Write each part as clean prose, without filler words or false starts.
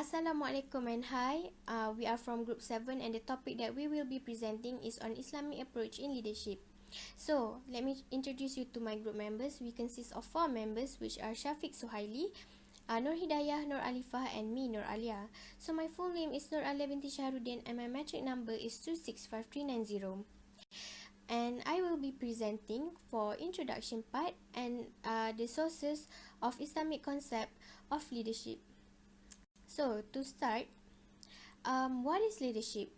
Assalamualaikum and hi. We are from Group 7 and the topic that we will be presenting is on Islamic approach in leadership. So, let me introduce you to my group members. We consist of 4 members which are Syafiq Suhaili, Nur Hidayah, Nur Alifah and me, Nur Alia. So, my full name is Nur Alia binti Shahruddin and my metric number is 265390. And I will be presenting for introduction part and the sources of Islamic concept of leadership. So, to start, what is leadership?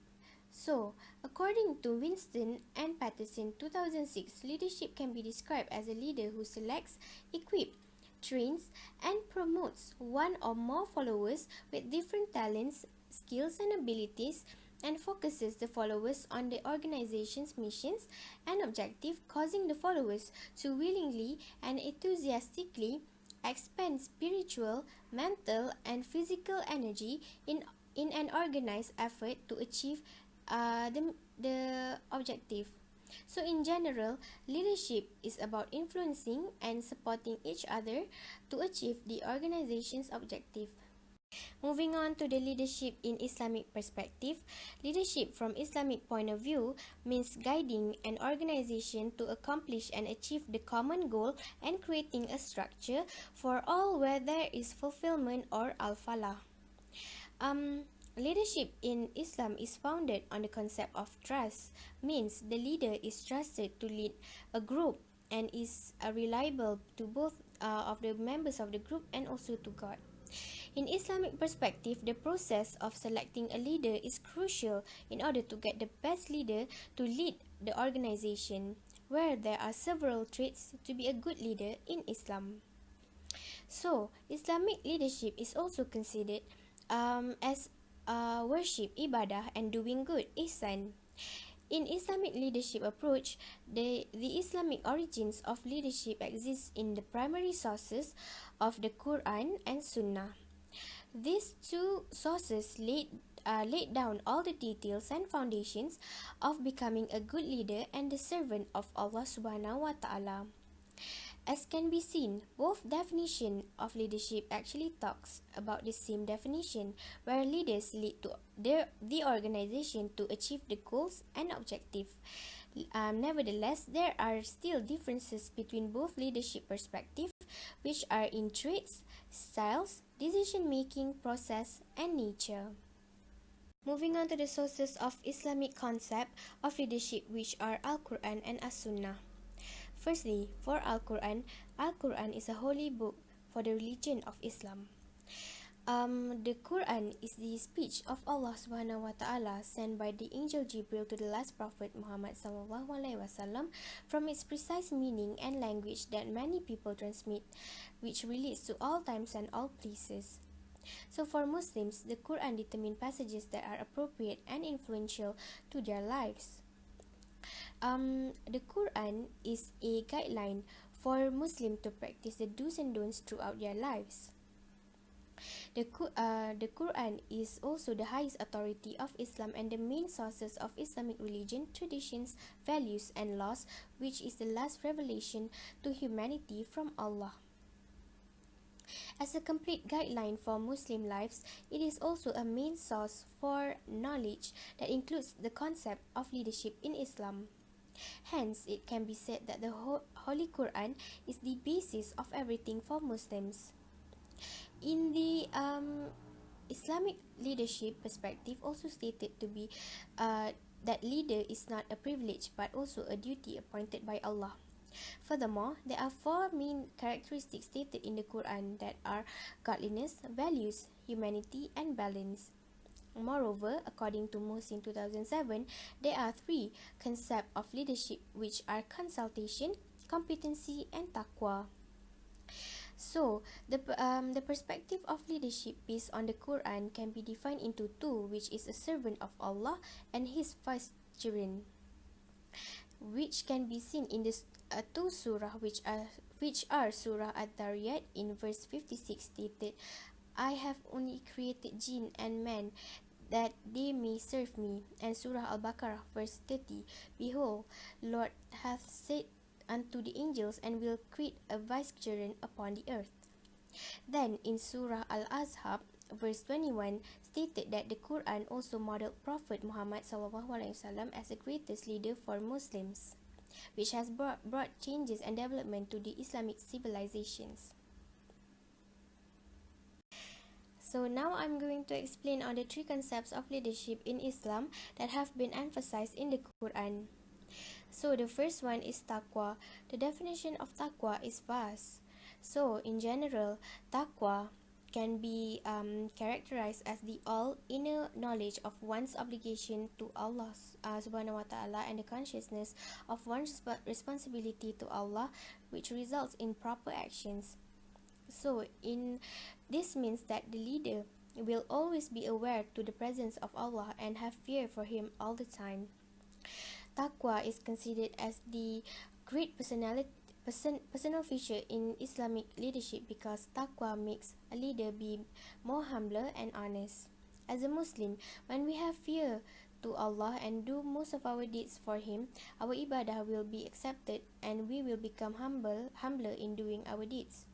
So, according to Winston and Patterson 2006, leadership can be described as a leader who selects, equips, trains, and promotes one or more followers with different talents, skills, and abilities, and focuses the followers on the organization's missions and objective, causing the followers to willingly and enthusiastically expend spiritual, mental, and physical energy in an organized effort to achieve the objective. So in general, leadership is about influencing and supporting each other to achieve the organization's objective. Moving on to the leadership in Islamic perspective, leadership from Islamic point of view means guiding an organization to accomplish and achieve the common goal and creating a structure for all where there is fulfillment or al-falah. Leadership in Islam is founded on the concept of trust, means the leader is trusted to lead a group and is reliable to both of the members of the group and also to God. In Islamic perspective, the process of selecting a leader is crucial in order to get the best leader to lead the organization, where there are several traits to be a good leader in Islam. So, Islamic leadership is also considered as worship, ibadah, and doing good, ihsan. In Islamic leadership approach, the Islamic origins of leadership exist in the primary sources of the Quran and Sunnah. These two sources laid down all the details and foundations of becoming a good leader and the servant of Allah Subhanahu wa Ta'ala. As can be seen, both definition of leadership actually talks about the same definition, where leaders lead to the organization to achieve the goals and objective. Nevertheless, there are still differences between both leadership perspectives, which are in traits, styles, decision-making process, and nature. Moving on to the sources of Islamic concept of leadership, which are Al-Quran and As-Sunnah. Firstly, for Al-Quran, Al-Quran is a holy book for the religion of Islam. The Quran is the speech of Allah Subhanahu wa Ta'ala sent by the angel Jibril to the last prophet Muhammad sallallahu alaihi wasallam. From its precise meaning and language that many people transmit, which relates to all times and all places. So for Muslims, the Quran determines passages that are appropriate and influential to their lives. The Quran is a guideline for Muslims to practice the do's and don'ts throughout their lives. The Quran is also the highest authority of Islam and the main sources of Islamic religion, traditions, values, and laws, which is the last revelation to humanity from Allah. As a complete guideline for Muslim lives, it is also a main source for knowledge that includes the concept of leadership in Islam. Hence, it can be said that the Holy Quran is the basis of everything for Muslims. In the Islamic leadership perspective, also stated to be that leader is not a privilege but also a duty appointed by Allah. Furthermore, there are 4 main characteristics stated in the Quran that are godliness, values, humanity, and balance. Moreover, according to Muhsin 2007, there are 3 concepts of leadership, which are consultation, competency, and taqwa. So, the perspective of leadership based on the Quran can be defined into 2, which is a servant of Allah and his vicegerent, which can be seen in the 2 surah which are Surah Ad-Dariyat in verse 56 stated, I have only created jinn and man that they may serve me, and Surah Al-Baqarah verse 30, behold, Lord hath said unto the angels and will create a vicegerent upon the earth. Then in Surah Al-Ahzab verse 21 stated that the Quran also modeled Prophet Muhammad SAW as the greatest leader for Muslims, which has brought changes and development to the Islamic civilizations. So now I'm going to explain on the three concepts of leadership in Islam that have been emphasized in the Quran. So the first one is taqwa. The definition of taqwa is vast. So in general, taqwa can be characterized as the all inner knowledge of one's obligation to Allah subhanahu wa ta'ala and the consciousness of one's responsibility to Allah, which results in proper actions. So this means that the leader will always be aware to the presence of Allah and have fear for him all the time. Taqwa is considered as the great personal feature in Islamic leadership because taqwa makes a leader be more humbler and honest. As a Muslim, when we have fear to Allah and do most of our deeds for Him, our ibadah will be accepted and we will become humbler in doing our deeds.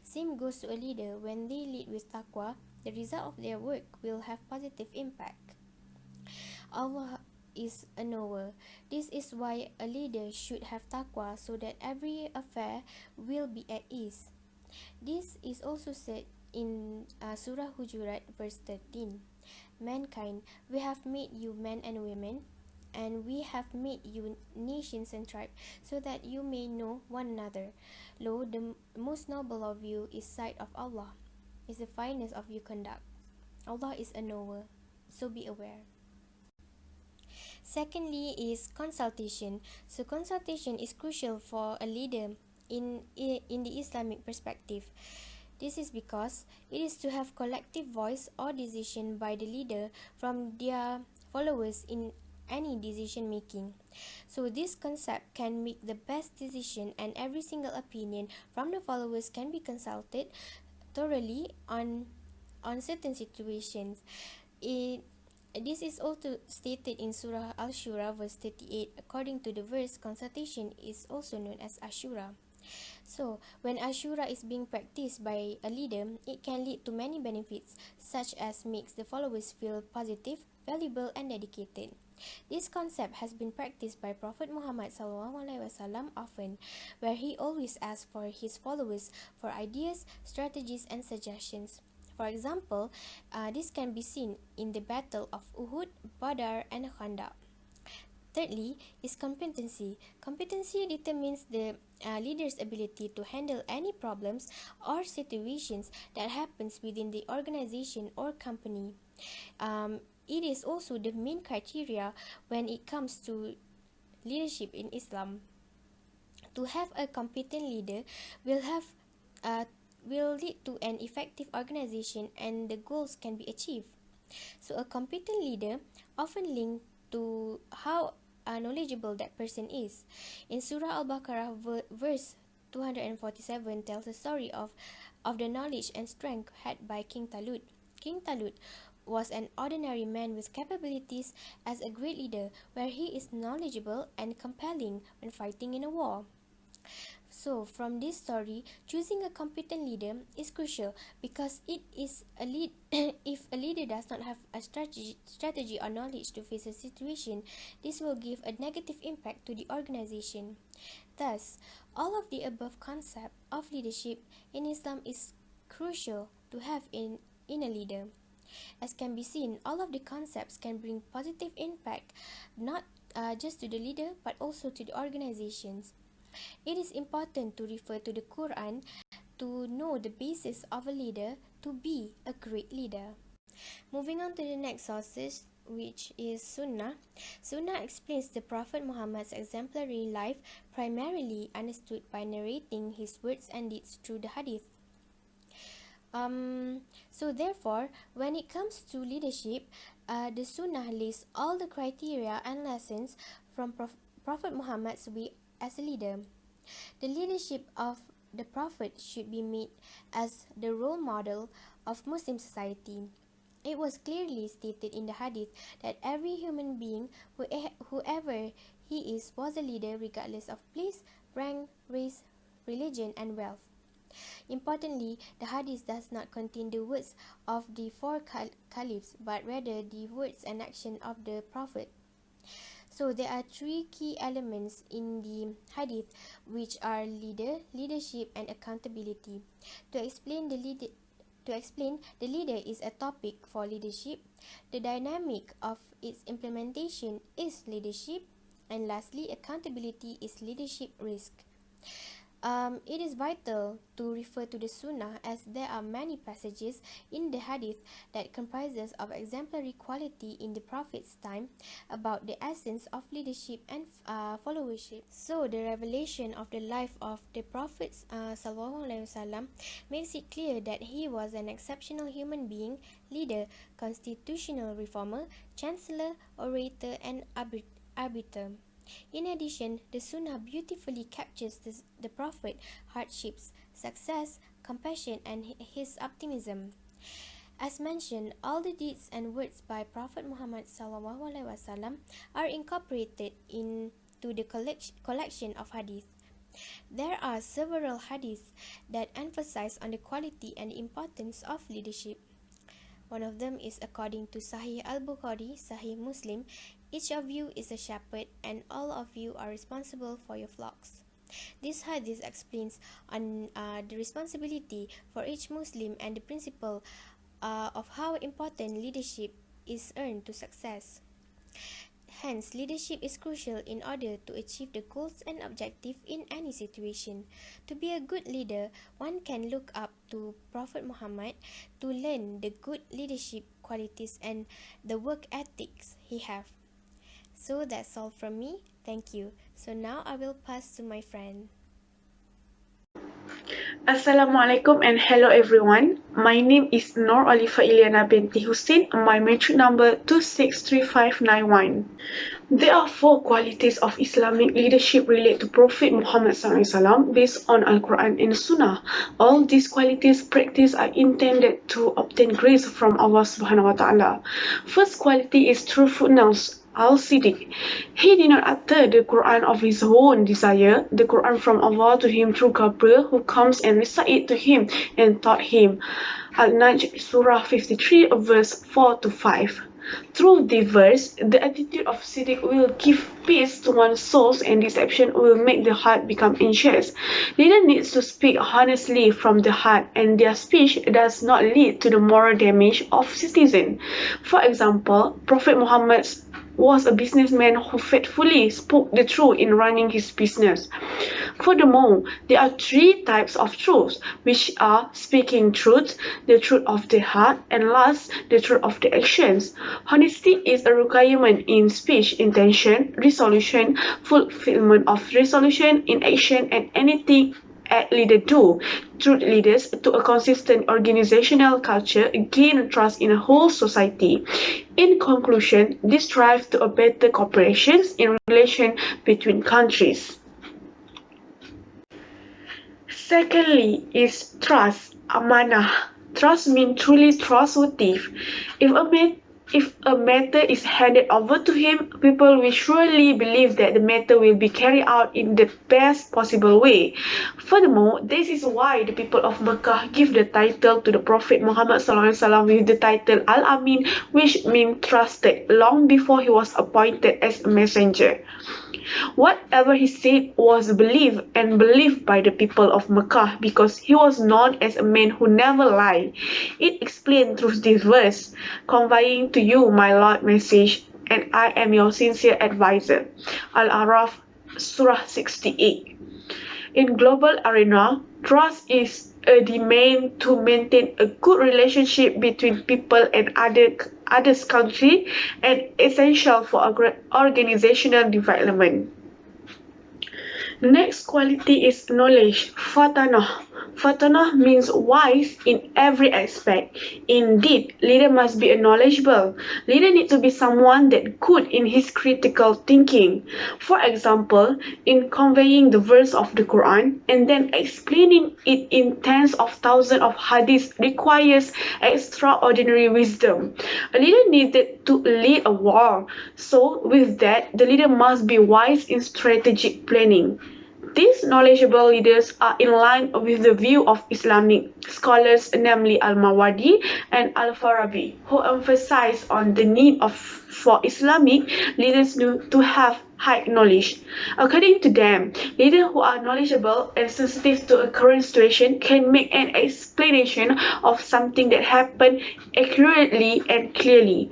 Same goes to a leader. When they lead with taqwa, the result of their work will have positive impact. Allah is a knower. This is why a leader should have taqwa so that every affair will be at ease. This is also said in Surah Hujurat verse 13. Mankind, we have made you men and women, and we have made you nations and tribes, so that you may know one another. Lo, the most noble of you is sight of Allah, is the finest of your conduct. Allah is a knower, so be aware. Secondly is consultation. So consultation is crucial for a leader in the Islamic perspective. This is because it is to have collective voice or decision by the leader from their followers in any decision making. So this concept can make the best decision and every single opinion from the followers can be consulted thoroughly on certain situations. This is also stated in Surah Al-Shura verse 38. According to the verse, consultation is also known as Ashura. So, when Ashura is being practiced by a leader, it can lead to many benefits, such as makes the followers feel positive, valuable, and dedicated. This concept has been practiced by Prophet Muhammad SAW often, where he always asks for his followers for ideas, strategies, and suggestions. For example, this can be seen in the Battle of Uhud, Badr, and Khandaq. Thirdly is competency. Competency determines the leader's ability to handle any problems or situations that happens within the organization or company. It is also the main criteria when it comes to leadership in Islam. To have a competent leader will lead to an effective organization and the goals can be achieved. So a competent leader often linked to how knowledgeable that person is. In Surah Al-Baqarah verse 247 tells the story of the knowledge and strength had by King Talut. King Talut was an ordinary man with capabilities as a great leader, where he is knowledgeable and compelling when fighting in a war. So, from this story, choosing a competent leader is crucial because it is a lead. If a leader does not have a strategy or knowledge to face a situation, this will give a negative impact to the organization. Thus, all of the above concept of leadership in Islam is crucial to have in a leader. As can be seen, all of the concepts can bring positive impact, not just to the leader but also to the organizations. It is important to refer to the Quran to know the basis of a leader to be a great leader. Moving on to the next sources, which is Sunnah. Sunnah explains the Prophet Muhammad's exemplary life, primarily understood by narrating his words and deeds through the hadith. So therefore, when it comes to leadership, the Sunnah lists all the criteria and lessons from Prophet Muhammad's way as a leader. The leadership of the Prophet should be made as the role model of Muslim society. It was clearly stated in the hadith that every human being, whoever he is, was a leader regardless of place, rank, race, religion, and wealth. Importantly, the hadith does not contain the words of the four caliphs, but rather the words and action of the Prophet. So there are three key elements in the hadith, which are leadership, and accountability. To explain the leader is a topic for leadership. The dynamic of its implementation is leadership, and lastly, accountability is leadership risk. It is vital to refer to the Sunnah, as there are many passages in the Hadith that comprises of exemplary quality in the Prophet's time about the essence of leadership and followership. So the revelation of the life of the Prophet ﷺ makes it clear that he was an exceptional human being, leader, constitutional reformer, chancellor, orator, and arbiter. In addition, the Sunnah beautifully captures the Prophet, hardships, success, compassion, and his optimism. As mentioned, all the deeds and words by Prophet Muhammad SAW are incorporated into the collection of hadith. There are several hadiths that emphasize on the quality and importance of leadership. One of them is according to Sahih al-Bukhari, Sahih Muslim, each of you is a shepherd, and all of you are responsible for your flocks. This hadith explains on the responsibility for each Muslim and the principle of how important leadership is earned to success. Hence, leadership is crucial in order to achieve the goals and objectives in any situation. To be a good leader, one can look up to Prophet Muhammad to learn the good leadership qualities and the work ethics he have. So that's all from me. Thank you. So now I will pass to my friend. Assalamualaikum and hello everyone. My name is Nur Alifa Iliana binti Hussein. My matric number 263591. There are 4 qualities of Islamic leadership related to Prophet Muhammad SAW based on Al-Quran and Sunnah. All these qualities practice are intended to obtain grace from Allah Subhanahu Wa Taala. First quality is truthfulness. Al-Siddiq. He did not utter the Quran of his own desire, the Quran from Allah to him through Gabriel, who comes and recites it to him and taught him. Al-Najm, Surah 53, verse 4 to 5. Through the verse, the attitude of Siddiq will give peace to one's soul, and deception will make the heart become anxious. Leader needs to speak honestly from the heart, and their speech does not lead to the moral damage of citizens. For example, Prophet Muhammad was a businessman who faithfully spoke the truth in running his business. Furthermore, there are 3 types of truth, which are speaking truth, the truth of the heart, and last, the truth of the actions. Honesty is a requirement in speech, intention, resolution, fulfillment of resolution in action, and anything a leader do. Truth leaders to a consistent organizational culture gain trust in a whole society. In conclusion, this drives to a better cooperation in relation between countries. Secondly is trust, amanah. Trust means truly trustworthy. If a matter is handed over to him, people will surely believe that the matter will be carried out in the best possible way. Furthermore, this is why the people of Mecca give the title to the Prophet Muhammad SAW with the title Al-Amin, which means trusted, long before he was appointed as a messenger. Whatever he said was believed by the people of Mecca, because he was known as a man who never lied. It explained through this verse, conveying to you my Lord's message, and I am your sincere advisor. Al-Araf, Surah 68. In global arena, trust is a demand to maintain a good relationship between people and others country, and essential for organizational development. The next quality is knowledge, fatanah. Fatanah means wise in every aspect. Indeed, leader must be knowledgeable. Leader needs to be someone that good in his critical thinking. For example, in conveying the verse of the Quran and then explaining it in tens of thousands of hadiths requires extraordinary wisdom. A leader needed to lead a war. So with that, the leader must be wise in strategic planning. These knowledgeable leaders are in line with the view of Islamic scholars, namely Al-Mawardi and Al-Farabi, who emphasize on the need for Islamic leaders to have high knowledge. According to them, leaders who are knowledgeable and sensitive to a current situation can make an explanation of something that happened accurately and clearly.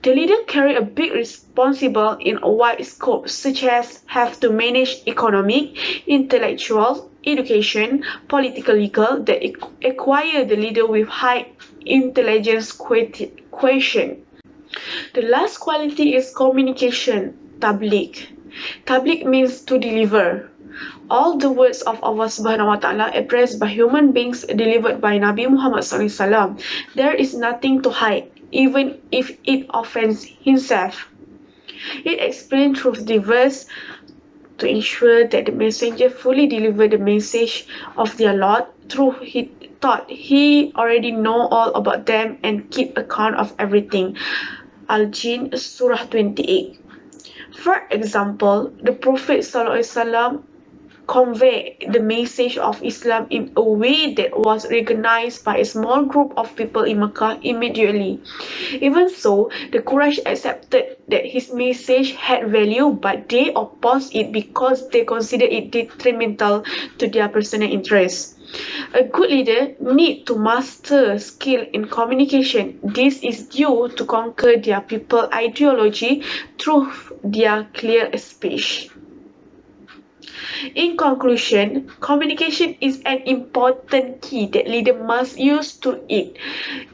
The leader carry a big responsibility in a wide scope, such as have to manage economic, intellectual, education, political, legal, that acquire the leader with high intelligence quotient. The last quality is communication, tabligh. Tabligh means to deliver. All the words of Allah Subhanahu wa Ta'ala addressed by human beings delivered by Nabi Muhammad SAW. There is nothing to hide, even if it offends himself. It explains truth diverse to ensure that the messenger fully delivered the message of their Lord through he thought he already know all about them and keep account of everything. Al-Jinn Surah 28. For example, the Prophet ﷺ conveyed the message of Islam in a way that was recognized by a small group of people in Mecca immediately. Even so, the Quraysh accepted that his message had value, but they opposed it because they considered it detrimental to their personal interests. A good leader needs to master skill in communication. This is due to conquer their people ideology through their clear speech. In conclusion, communication is an important key that leaders must use to it.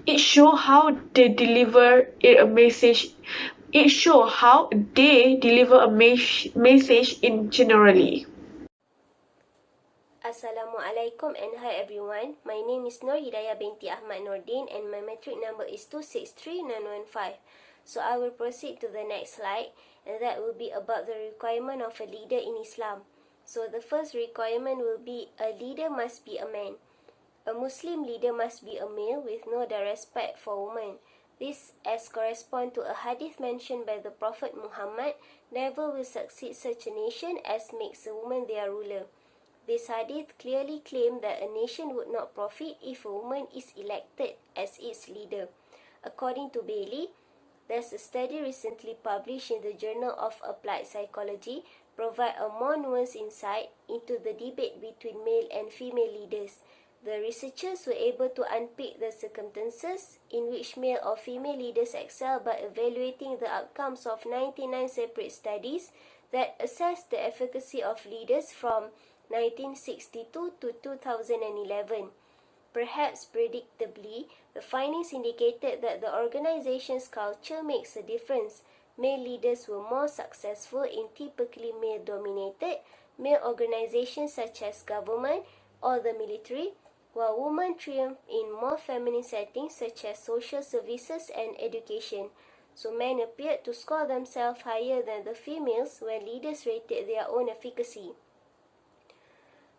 It shows how they deliver a message. It shows how they deliver a message in generally. Assalamualaikum and hi everyone. My name is Nur Hidayah binti Ahmad Nordin and my metric number is 263915. So I will proceed to the next slide, and that will be about the requirement of a leader in Islam. So the first requirement will be a leader must be a man. A Muslim leader must be a male with no disrespect for women. This as correspond to a hadith mentioned by the Prophet Muhammad, never will succeed such a nation as makes a woman their ruler. This hadith clearly claimed that a nation would not profit if a woman is elected as its leader. According to Bailey, there's a study recently published in the Journal of Applied Psychology provide a more nuanced insight into the debate between male and female leaders. The researchers were able to unpick the circumstances in which male or female leaders excel by evaluating the outcomes of 99 separate studies that assessed the efficacy of leaders from 1962 to 2011. Perhaps predictably, the findings indicated that the organization's culture makes a difference. Male leaders were more successful in typically male-dominated male organizations such as government or the military, while women triumph in more feminine settings such as social services and education. So men appeared to score themselves higher than the females when leaders rated their own efficacy.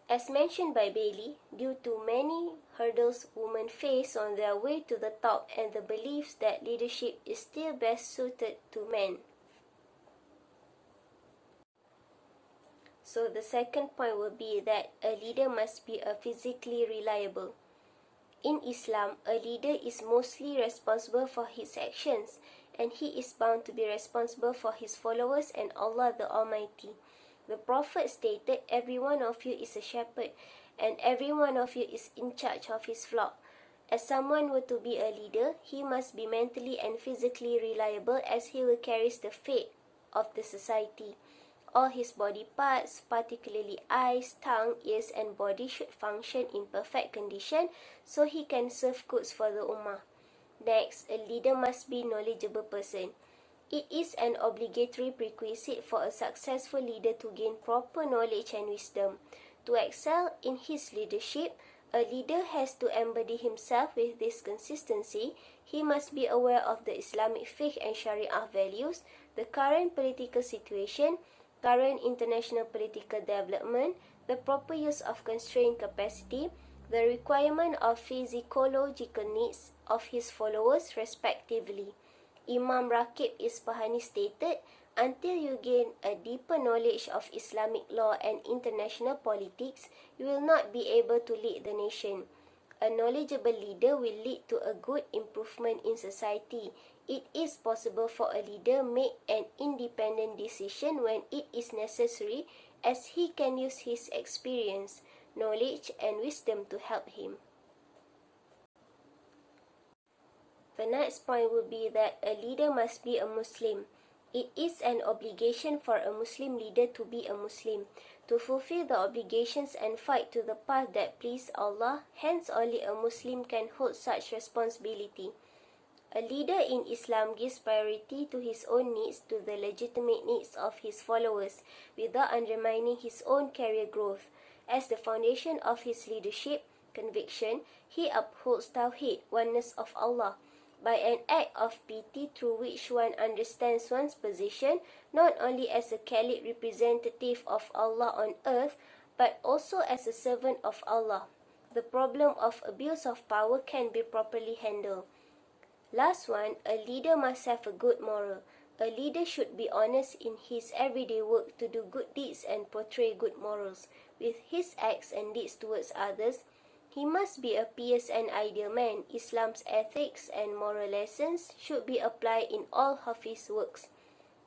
As mentioned by Bailey, due to many hurdles women face on their way to the top and the beliefs that leadership is still best suited to men. So the second point will be that a leader must be physically reliable. In Islam, a leader is mostly responsible for his actions, and he is bound to be responsible for his followers and Allah the Almighty. The Prophet stated, "Every one of you is a shepherd, and every one of you is in charge of his flock." As someone were to be a leader, he must be mentally and physically reliable as he will carry the fate of the society. All his body parts, particularly eyes, tongue, ears and body should function in perfect condition so he can serve goods for the ummah. Next, a leader must be a knowledgeable person. It is an obligatory prerequisite for a successful leader to gain proper knowledge and wisdom. To excel in his leadership, a leader has to embody himself with this consistency. He must be aware of the Islamic fiqh and Sharia values, the current political situation, current international political development, the proper use of constraint capacity, the requirement of physiological needs of his followers respectively. Imam Raqib Isfahani stated, Until you gain a deeper knowledge of Islamic law and international politics, you will not be able to lead the nation. A knowledgeable leader will lead to a good improvement in society. It is possible for a leader make an independent decision when it is necessary, as he can use his experience, knowledge, and wisdom to help him. The next point will be that a leader must be a Muslim. It is an obligation for a Muslim leader to be a Muslim, to fulfill the obligations and fight to the path that please Allah. Hence, only a Muslim can hold such responsibility. A leader in Islam gives priority to his own needs to the legitimate needs of his followers, without undermining his own career growth. As the foundation of his leadership conviction, he upholds Tawheed, oneness of Allah, by an act of piety through which one understands one's position not only as a caliph representative of Allah on earth, but also as a servant of Allah. The problem of abuse of power can be properly handled. Last one, a leader must have a good moral. A leader should be honest in his everyday work to do good deeds and portray good morals. With his acts and deeds towards others, he must be a pious and ideal man. Islam's ethics and moral lessons should be applied in all of his works.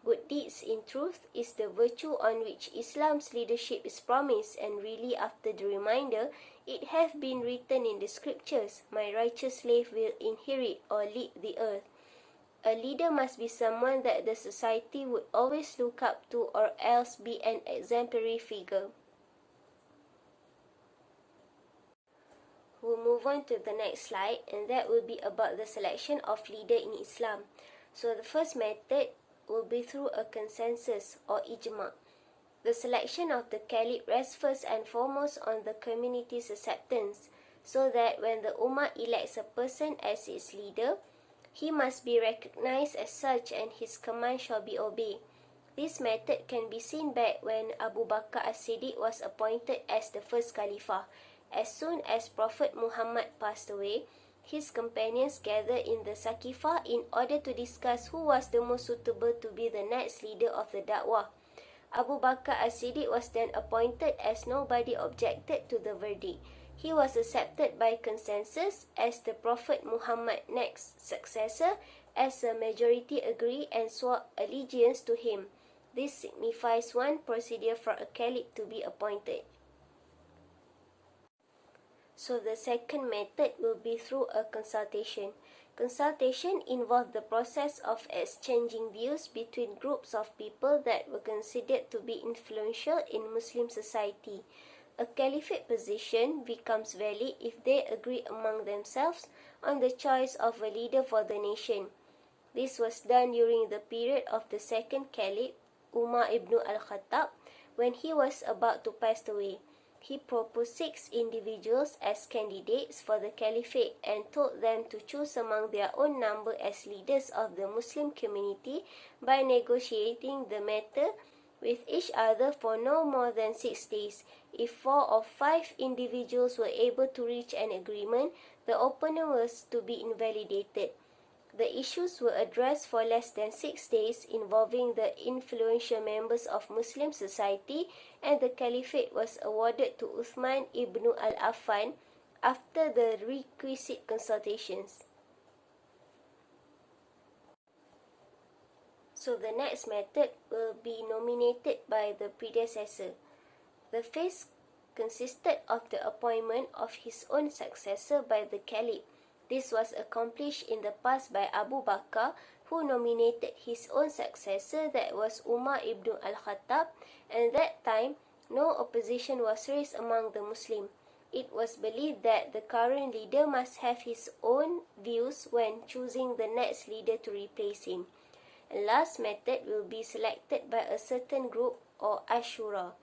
Good deeds, in truth, is the virtue on which Islam's leadership is promised, and really after the reminder, it hath been written in the scriptures, my righteous slave will inherit or lead the earth. A leader must be someone that the society would always look up to, or else be an exemplary figure. We'll move on to the next slide, and that will be about the selection of leader in Islam. So the first method will be through a consensus or ijma. The selection of the caliph rests first and foremost on the community's acceptance, so that when the ummah elects a person as its leader, he must be recognized as such and his command shall be obeyed. This method can be seen back when Abu Bakr as-Siddiq was appointed as the first Khalifah. As soon as Prophet Muhammad passed away, his companions gathered in the Saqifah in order to discuss who was the most suitable to be the next leader of the Da'wah. Abu Bakr as-Siddiq was then appointed as nobody objected to the verdict. He was accepted by consensus as the Prophet Muhammad's next successor, as a majority agreed and swore allegiance to him. This signifies one procedure for a caliph to be appointed. So the second method will be through a consultation. Consultation involves the process of exchanging views between groups of people that were considered to be influential in Muslim society. A caliphate position becomes valid if they agree among themselves on the choice of a leader for the nation. This was done during the period of the second caliph, Umar ibn al-Khattab, when he was about to pass away. He proposed 6 individuals as candidates for the caliphate and told them to choose among their own number as leaders of the Muslim community by negotiating the matter with each other for no more than 6 days. If 4 or 5 individuals were able to reach an agreement, the opponent was to be invalidated. The issues were addressed for less than 6 days, involving the influential members of Muslim society, and the caliphate was awarded to Uthman ibn al-Affan after the requisite consultations. So the next method will be nominated by the predecessor. The phase consisted of the appointment of his own successor by the caliph. This was accomplished in the past by Abu Bakr, who nominated his own successor, that was Umar ibn al-Khattab, and at that time no opposition was raised among the Muslims. It was believed that the current leader must have his own views when choosing the next leader to replace him. And last method will be selected by a certain group or ashura.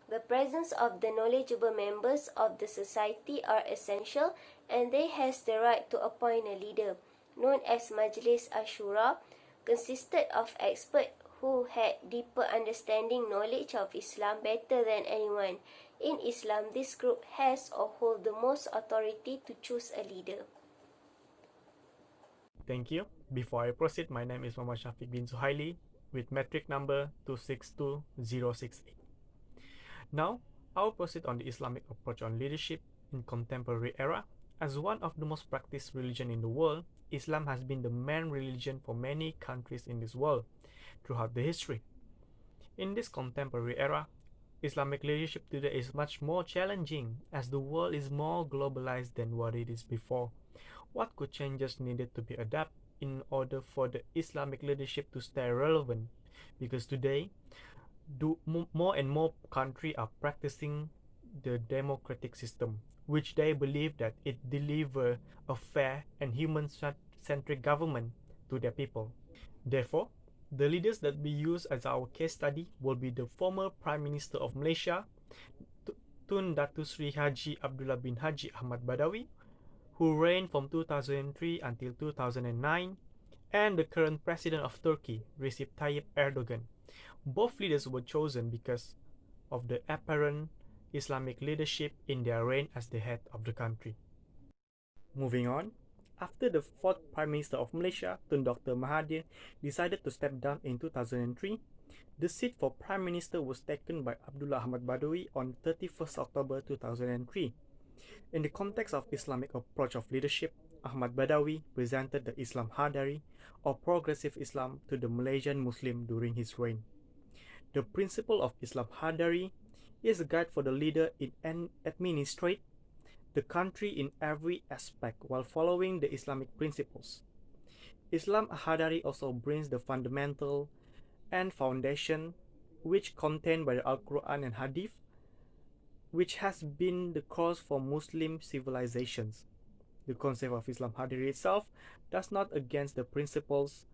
The presence of the knowledgeable members of the society are essential, and they has the right to appoint a leader, known as Majlis Ashura, consisted of experts who had deeper understanding knowledge of Islam better than anyone. In Islam, this group has or hold the most authority to choose a leader. Thank you. Before I proceed, my name is Muhammad Shafiq bin Suhaili. with metric number 262068. Now, I will proceed on the Islamic approach on leadership in contemporary era. As one of the most practiced religion in the world, Islam has been the main religion for many countries in this world throughout the history. In this contemporary era, Islamic leadership today is much more challenging as the world is more globalized than what it is before. What could changes needed to be adapted in order for the Islamic leadership to stay relevant? Because today, more and more countries are practicing the democratic system, which they believe that it deliver a fair and human-centric government to their people. Therefore, the leaders that we use as our case study will be the former Prime Minister of Malaysia, Tun Datu Sri Haji Abdullah bin Haji Ahmad Badawi, who reigned from 2003 until 2009, and the current President of Turkey, Recep Tayyip Erdogan. Both leaders were chosen because of the apparent Islamic leadership in their reign as the head of the country. Moving on, after the fourth Prime Minister of Malaysia, Tun Dr. Mahathir, decided to step down in 2003, the seat for Prime Minister was taken by Abdullah Ahmad Badawi on 31st October 2003. In the context of Islamic approach of leadership, Ahmad Badawi presented the Islam Hadari or progressive Islam to the Malaysian Muslim during his reign. The principle of Islam Hadari is a guide for the leader in administrate the country in every aspect while following the Islamic principles. Islam Hadari also brings the fundamental and foundation which contained by the Al-Quran and Hadith, which has been the cause for Muslim civilizations. The concept of Islam Hadari itself does not against the principles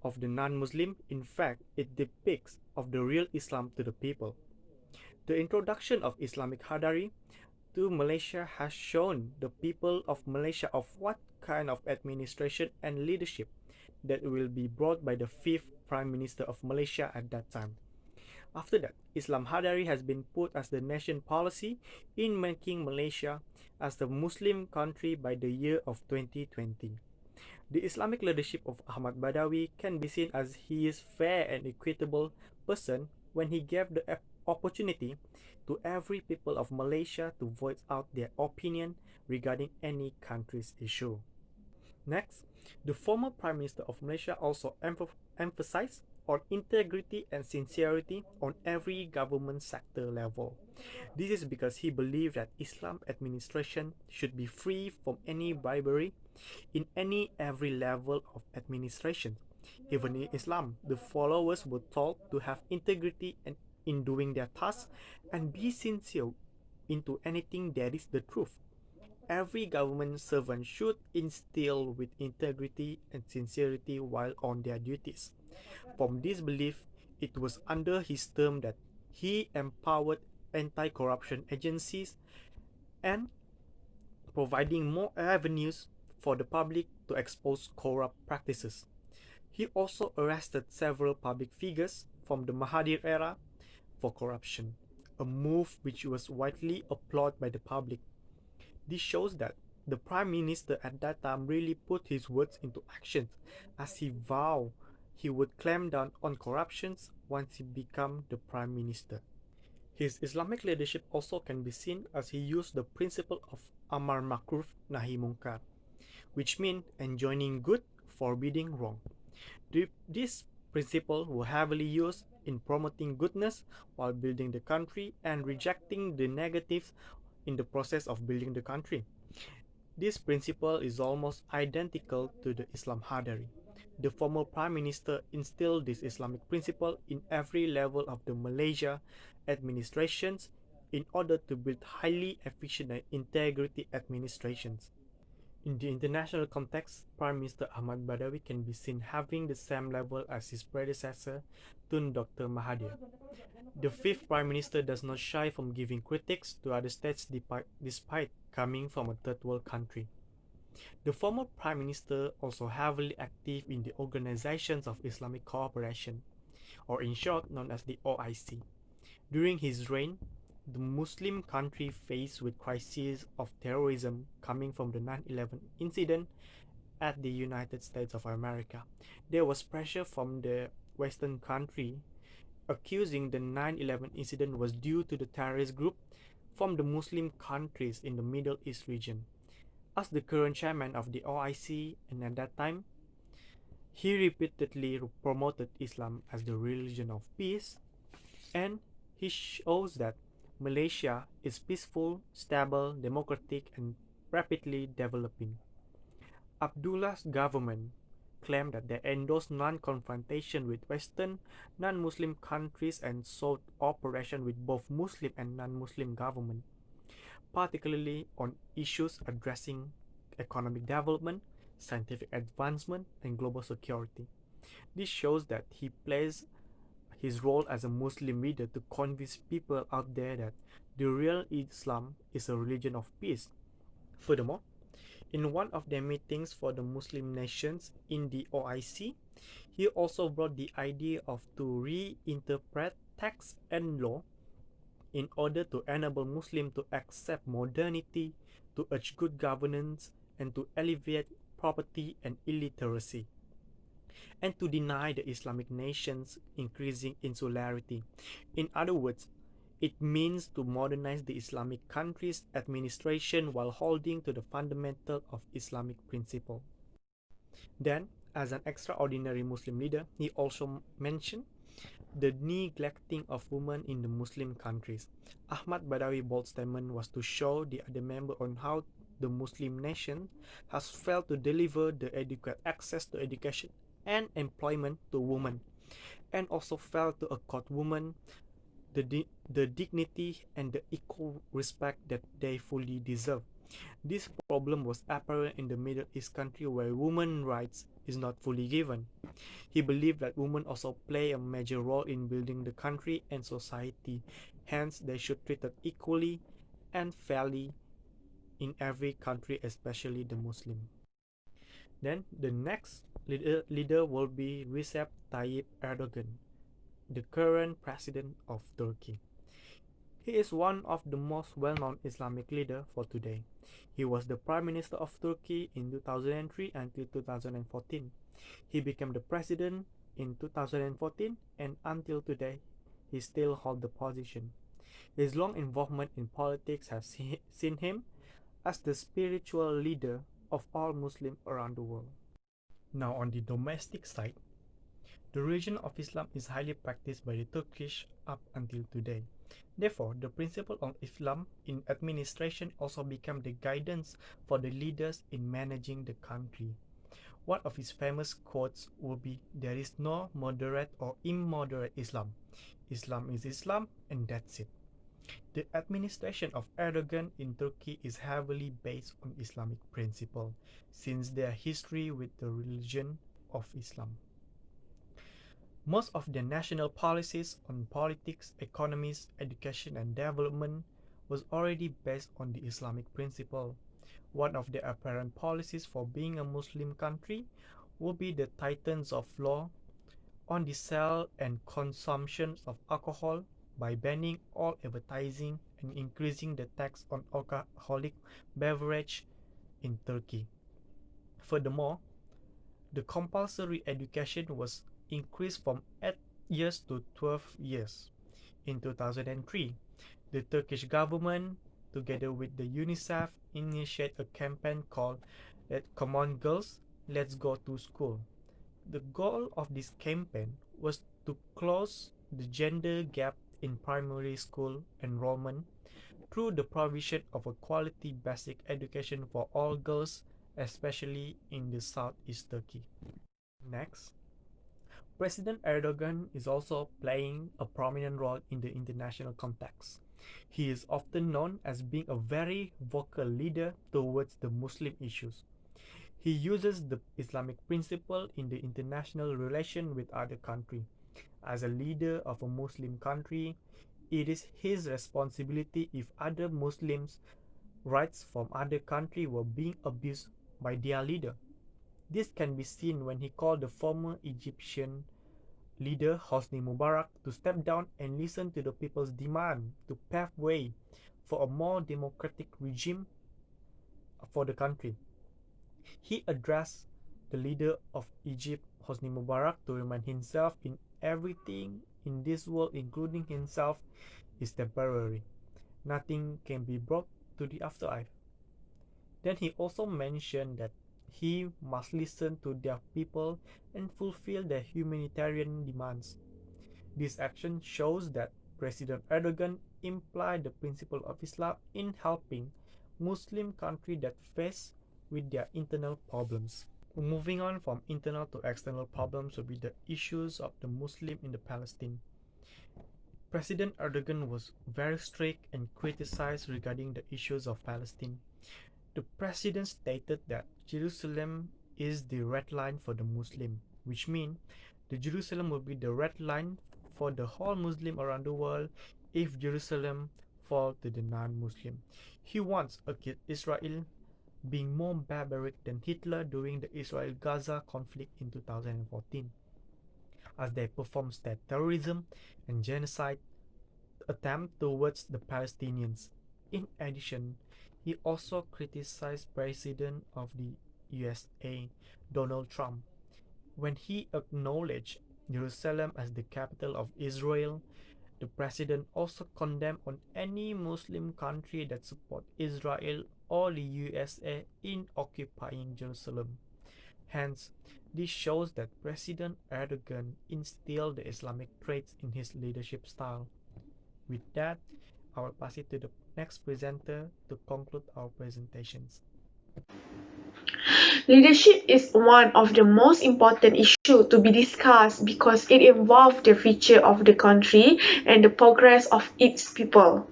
of the non-Muslim. In fact, it depicts of the real Islam to the people. The introduction of Islamic Hadari to Malaysia has shown the people of Malaysia of what kind of administration and leadership that will be brought by the fifth Prime Minister of Malaysia at that time. After that, Islam Hadari has been put as the nation policy in making Malaysia as the Muslim country by the year of 2020. The Islamic leadership of Ahmad Badawi can be seen as he is fair and equitable person when he gave the opportunity to every people of Malaysia to voice out their opinion regarding any country's issue. Next, the former Prime Minister of Malaysia also emphasized on integrity and sincerity on every government sector level. This is because he believed that Islam administration should be free from any bribery in every level of administration. Even in Islam, the followers were told to have integrity and in doing their tasks and be sincere into anything that is the truth. Every government servant should instill with integrity and sincerity while on their duties. From this belief, it was under his term that he empowered anti-corruption agencies and providing more avenues for the public to expose corrupt practices. He also arrested several public figures from the Mahathir era for corruption, a move which was widely applauded by the public. This shows that the Prime Minister at that time really put his words into action as he vowed he would clamp down on corruptions once he became the Prime Minister. His Islamic leadership also can be seen as he used the principle of Amar Ma'ruf Nahi Munkar, which means enjoining good, forbidding wrong. This principle was heavily used in promoting goodness while building the country and rejecting the negatives in the process of building the country. This principle is almost identical to the Islam Hadari. The former Prime Minister instilled this Islamic principle in every level of the Malaysia administrations in order to build highly efficient and integrity administrations. In the international context, Prime Minister Ahmad Badawi can be seen having the same level as his predecessor, Tun Dr. Mahathir. The fifth Prime Minister does not shy from giving critics to other states despite coming from a third world country. The former Prime Minister also heavily active in the organizations of Islamic cooperation, or in short known as the OIC. During his reign, the Muslim country faced with crises of terrorism coming from the 9/11 incident at the United States of America. There was pressure from the Western country accusing the 9/11 incident was due to the terrorist group from the Muslim countries in the Middle East region. As the current chairman of the OIC, and at that time, he repeatedly promoted Islam as the religion of peace, and he shows that Malaysia is peaceful, stable, democratic, and rapidly developing. Abdullah's government claimed that they endorsed non-confrontation with Western non-Muslim countries and sought cooperation with both Muslim and non-Muslim governments, particularly on issues addressing economic development, scientific advancement, and global security. This shows that he plays his role as a Muslim leader to convince people out there that the real Islam is a religion of peace. Furthermore, in one of their meetings for the Muslim nations in the OIC, he also brought the idea of to reinterpret text and law in order to enable Muslims to accept modernity, to urge good governance, and to alleviate poverty and illiteracy, and to deny the Islamic nations increasing insularity. In other words, it means to modernize the Islamic countries' administration while holding to the fundamental of Islamic principle. Then, as an extraordinary Muslim leader, he also mentioned the neglecting of women in the Muslim countries. Ahmad Badawi's bold statement was to show the other member on how the Muslim nation has failed to deliver the adequate access to education and employment to women, and also failed to accord women the dignity and the equal respect that they fully deserve. This problem was apparent in the Middle East country where women's rights is not fully given. He believed that women also play a major role in building the country and society, hence they should be treated equally and fairly in every country, especially the Muslim. Then the next leader will be Recep Tayyip Erdogan, the current president of Turkey. He is one of the most well-known Islamic leaders for today. He was the Prime Minister of Turkey in 2003 until 2014. He became the president in 2014, and until today, he still holds the position. His long involvement in politics has seen him as the spiritual leader of all Muslims around the world. Now on the domestic side, the religion of Islam is highly practiced by the Turkish up until today. Therefore, the principle of Islam in administration also became the guidance for the leaders in managing the country. One of his famous quotes would be, "There is no moderate or immoderate Islam. Islam is Islam, and that's it." The administration of Erdogan in Turkey is heavily based on Islamic principle, since their history with the religion of Islam. Most of their national policies on politics, economies, education, and development was already based on the Islamic principle. One of their apparent policies for being a Muslim country would be the tightness of law on the sale and consumption of alcohol by banning all advertising and increasing the tax on alcoholic beverage in Turkey. Furthermore, the compulsory education was increased from 8 years to 12 years. In 2003, the Turkish government, together with the UNICEF, initiated a campaign called "Come on Girls, Let's Go to School." The goal of this campaign was to close the gender gap in primary school enrollment through the provision of a quality basic education for all girls, especially in the southeast Turkey. Next, President Erdogan is also playing a prominent role in the international context. He is often known as being a very vocal leader towards the Muslim issues. He uses the Islamic principle in the international relation with other countries. As a leader of a Muslim country, it is his responsibility if other Muslims' rights from other countries were being abused by their leader. This can be seen when he called the former Egyptian leader Hosni Mubarak to step down and listen to the people's demand to pave way for a more democratic regime for the country. He addressed the leader of Egypt, Hosni Mubarak, to remind himself in everything in this world, including himself, is temporary. Nothing can be brought to the afterlife. Then he also mentioned that he must listen to their people and fulfill their humanitarian demands. This action shows that President Erdogan implied the principle of Islam in helping Muslim countries that face with their internal problems. Moving on from internal to external problems will be the issues of the Muslim in the Palestine. President Erdogan was very strict and criticized regarding the issues of Palestine. The president stated that Jerusalem is the red line for the Muslim, which means the Jerusalem will be the red line for the whole Muslim around the world if Jerusalem fall to the non-Muslim. He wants Israel being more barbaric than Hitler during the Israel-Gaza conflict in 2014, as they performed state terrorism and genocide attempt towards the Palestinians. In addition, he also criticized President of the USA, Donald Trump, when he acknowledged Jerusalem as the capital of Israel. The president also condemned on any Muslim country that support Israel or the USA in occupying Jerusalem. Hence, this shows that President Erdogan instilled the Islamic traits in his leadership style. With that, I will pass it to the next presenter to conclude our presentations. Leadership is one of the most important issues to be discussed because it involves the future of the country and the progress of its people.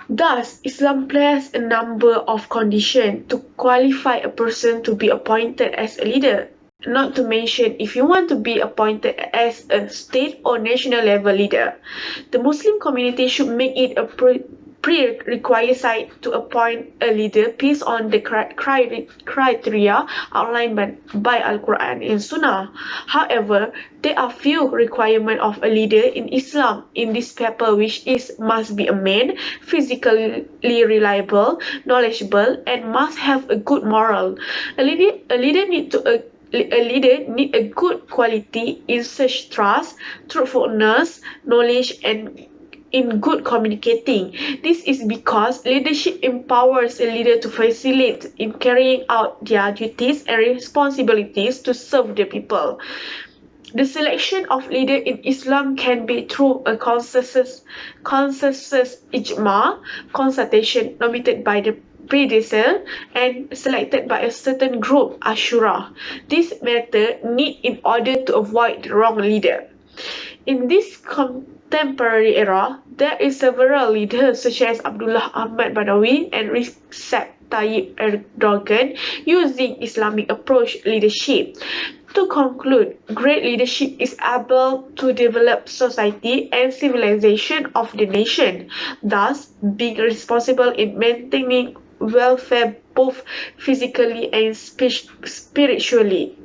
Thus, Islam places a number of conditions to qualify a person to be appointed as a leader. Not to mention, if you want to be appointed as a state or national level leader, the Muslim community should make it a prerequisite to appoint a leader based on the criteria outlined by Al-Quran and Sunnah. However, there are few requirements of a leader in Islam in this paper, which must be a man, physically reliable, knowledgeable, and must have a good moral. A leader needs a good quality in such trust, truthfulness, knowledge, and in good communicating. This is because leadership empowers a leader to facilitate in carrying out their duties and responsibilities to serve the people. The selection of leader in Islam can be through a consensus ijma, consultation nominated by the predecessor and selected by a certain group, Ashura. This method need in order to avoid the wrong leader. In this contemporary era, there is several leaders such as Abdullah Ahmad Badawi and Recep Tayyip Erdogan using Islamic approach leadership. To conclude, great leadership is able to develop society and civilization of the nation, thus being responsible in maintaining welfare both physically and spiritually.